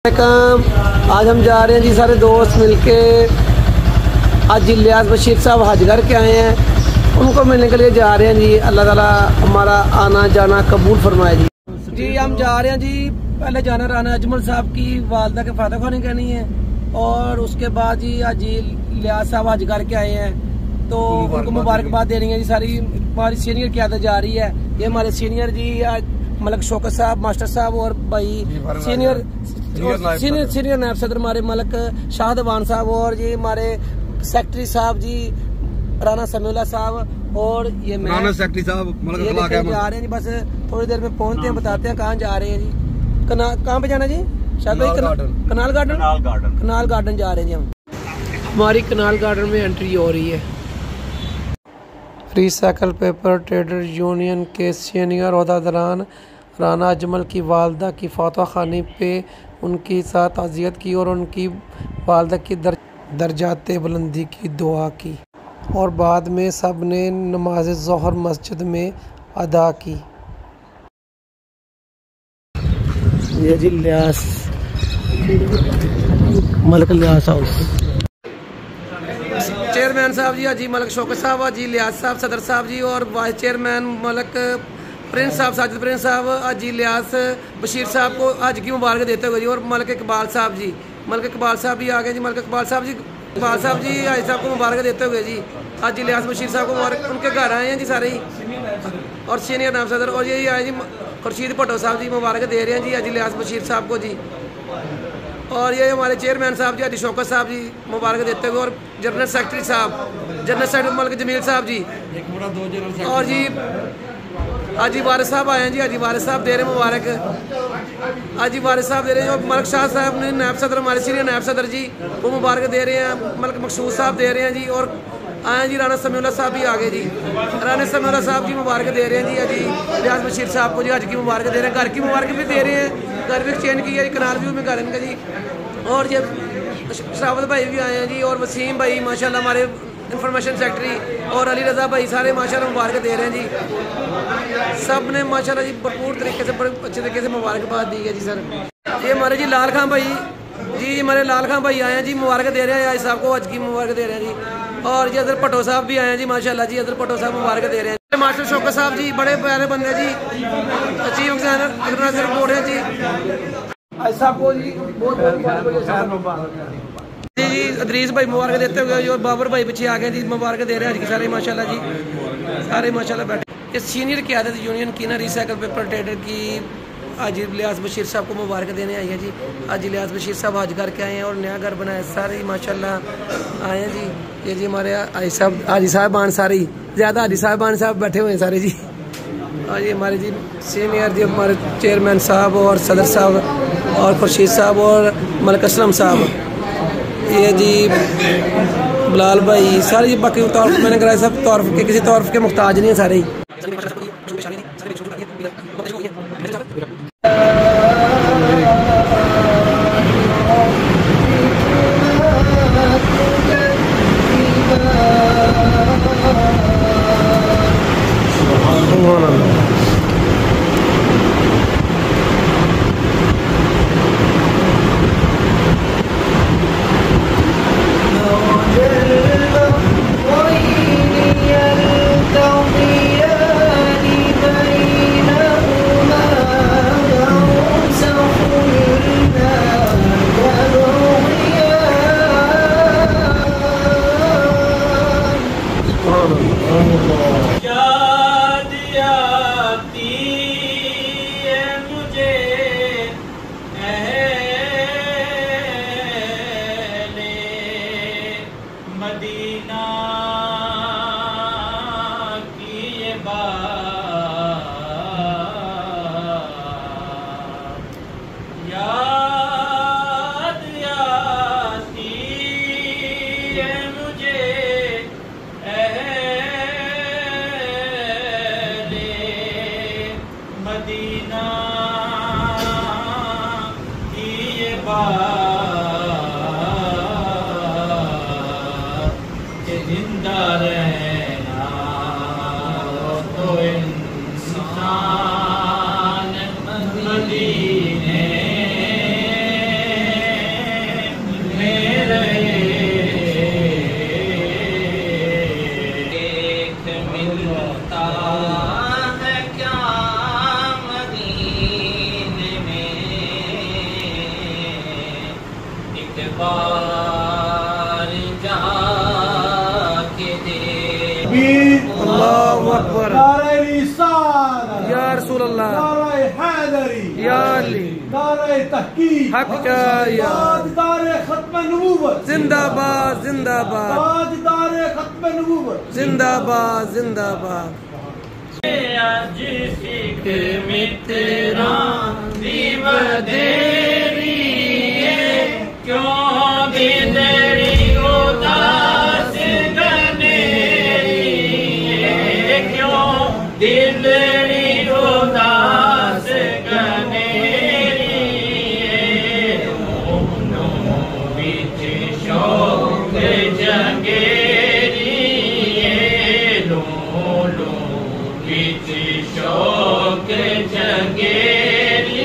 आज हम जा रहे हैं जी सारे दोस्त मिलके। आज इलियास बशीर साहब हज करके आए हैं, उनको मिलने के लिए जा रहे हैं जी। अल्लाह ताला हमारा आना जाना कबूल फरमाए जी। जी हम जा रहे हैं जी, पहले जाना राना अजमल साहब की वालदा के फातह खानी कहनी है, और उसके बाद जी आज इलियास साहब हज करके आए हैं तो उनको मुबारकबाद देनी है जी। सारी हमारी सीनियर क़यादत जा रही है। ये हमारे सीनियर जी आज मलक शौकत साहब मास्टर साहब और भाई सीनियर नायब सदर हमारे मलक शाहदवान साहब, और ये हमारे सेक्रेटरी साहब जी राना समीउल्लाह साहब, और ये मैं सेक्रेटरी साहब जा रहे हैं जी। बस थोड़ी देर में पहुंचते हैं, बताते हैं कहाँ जा रहे हैं जी। कहाँ पे जाना जी? शायद कनाल गार्डन जा रहे हैं जी हम। हमारी कनाल गार्डन में एंट्री हो रही है। रिसाइकल पेपर ट्रेडर यूनियन के सीनियर ओहदेदारान राना अजमल की वालदा की फातह खानी पे उनके साथ ताज़ियत की और उनकी वालदा की दर्जाते बुलंदी की दुआ की, और बाद में सब ने नमाज ज़ोहर मस्जिद में अदा की। ये जी इलियास मलक इलियास हाउस चेयरमैन साहब जी हाजी मलक शौकत साहब, हाजी इलियास साहब सदर साहब जी, और वाइस चेयरमैन मलक प्रिंस साहब साजिद प्रिंस साहब हाजी इलियास बशीर साहब को हज की मुबारक देते हुए जी, और मलक इकबाल साहब जी, मलक इकबाल साहब भी आ गए जी। मलक इकबाल साहब जी हाजी साहब को मुबारक देते हुए जी हाजी इलियास बशीर साहब को मुबारक, उनके घर आए हैं जी सारे ही, और सीनियर नायब सदर, और यही आए जी खुर्शीद भट्टो साहब जी मुबारक दे रहे हैं जी हाजी इलियास बशीर साहब को जी। और ये हमारे चेयरमैन साहब जी हाजी शौकत साहब जी मुबारक देते हुए, और जनरल सेक्रेटरी मलक जमील साहब जी, और जी हाजी वारिस साहब आए हैं जी। हाजी वारिस साहब दे रहे हैं मुबारक, हाजी वारिस साहब दे रहे हैं, और मलक शाह साहब ने नायब सदर हमारे सीनियर नायब सदर जी वो मुबारक दे रहे हैं। मलक मकसूद साहब दे रहे हैं जी, और आए जी राना समीउल्लाह साहब भी आ गए जी। राना समीउल्लाह साहब जी मुबारक दे रहे हैं जी हाजी इलियास बशीर साहब को जी, हज की मुबारक दे रहे हैं, घर की मुबारक भी दे रहे हैं, घर भी एक्सचेंज की है, कनाल व्यू में घर इनका जी। और ये शरावत भाई भी आए हैं जी, और वसीम भाई माशाल्लाह हमारे इंफॉर्मेशन सेक्रेटरी, और अली रज़ा भाई, सारे माशाल्लाह मुबारक दे रहे हैं जी। सब ने माशाल्लाह जी भरपूर तरीके से बड़े अच्छे तरीके से मुबारकबाद दी है जी। सर ये हमारे जी लाल खां भाई जी, हमारे लाल खां भाई आए हैं जी, मुबारक दे रहे हैं आज साहब को, हज की मुबारक दे रहे हैं जी। और जी अदर भट्टो साहब भी आए हैं जी माशाल्लाह जी, अदर भट्टो साहब मुबारक दे रहे हैं। मास्टर शौकत साहब जी बड़े प्यारे बंदे जी, चीफ एग्जामिनर बोर्ड है जी। आज साहब को जी बहुत जी अदरीस भाई मुबारक देते हुए, और बाबर भाई पीछे आ गए जी, मुबारक दे रहे हैं आज की सारे माशाल्लाह जी, सारे माशाल्लाह बैठे। इस सीनियर क़यादत यूनियन की ना रिसाइकल पेपर ट्रेडर की आज इलियास बशीर साहब को मुबारक देने आई है जी। आज इलियास बशीर साहब हज करके आए हैं और नया घर बनाया, सारे माशाल्लाह आए हैं जी। ये जी हमारे हाजी साहबान सारे ज़्यादा हाजी साहबान साहब बैठे हुए हैं सारे जी। और ये हमारे जी सीनियर जी हमारे चेयरमैन साहब और सदर साहब और खुर्शीद साहब और मलक असलम साहब, ये जी बिलाल भाई, सारे जी बाकी तौर मैंने कराया, सब तौर के किसी तौर के मुख्ताज नहीं है सारे ही। बार जाके दे। अल्लाहु अकबर। नारे रिसालत या रसूल अल्लाह, नारे हैदरी या अली, नारे तहकीक हक का या ताजदार खत्म नबूवत जिंदाबाद जिंदाबाद ताजदार खत्म नबूवत जिंदाबाद जिंदाबाद। अज फिक्र मित्रा दीवदेरी क्यों दिलड़ी उदास गनेरी क्यों दिलड़ी उदास गनेरी दोनों बिच शौक जंगेरी दोनों बिच शौक जंगेरी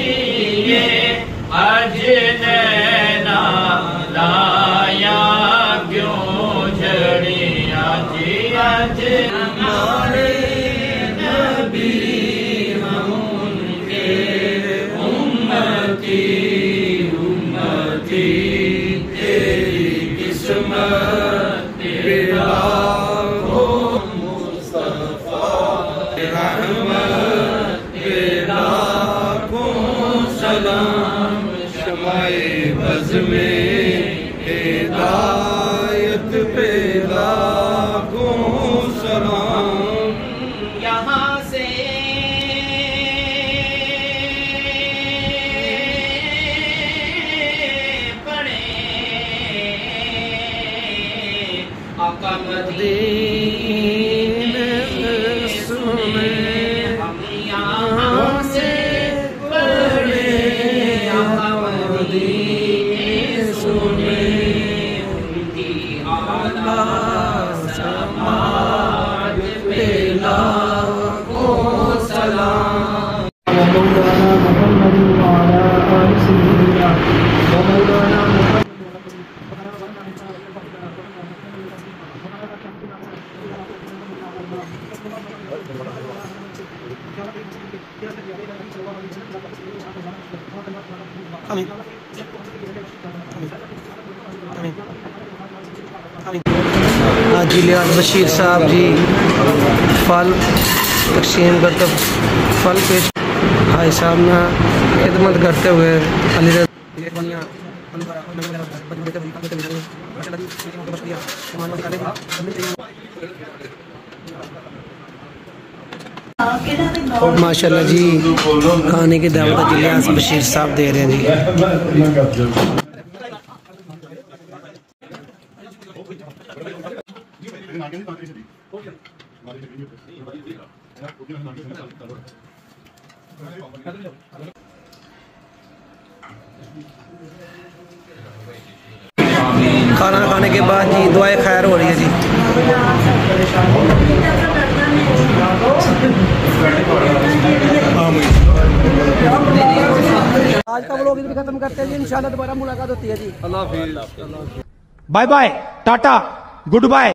अज नैना लाया क्यों झड़िया जी अज हमारे नबी हम उनके उम्मती उम्मती तेरी किस्मत तेरा हो मुस्तफा रहमत तेरा को सलाम शमाए बज़ में हिदायत पे लाखों सलाम। यहाँ से पढ़े आका मदीने सुने हम यहाँ से पढ़े आका मदीने सुने उनकी आला समाज पे लाखों सलाम। मौलाना मुहम्मद वाला आल सय्यिदना व मौलाना आमीन आमीन आमीन। हाजी लियाज बशीर साहब जी फल तकसीम करते फल पेश भाई साहब ने खिदमत करते हुए अली माशाल्लाह जी खाने की दावत लियाज बशीर साहब दे रहे हैं जी। खाना खाने के बाद जी दुआएं खैर हो रही है जी। आज का व्लॉग इधर खत्म करते हैं जी, इंशाल्लाह दोबारा मुलाकात होती है जी। अल्लाह हाफिज़। Bye bye tata good bye.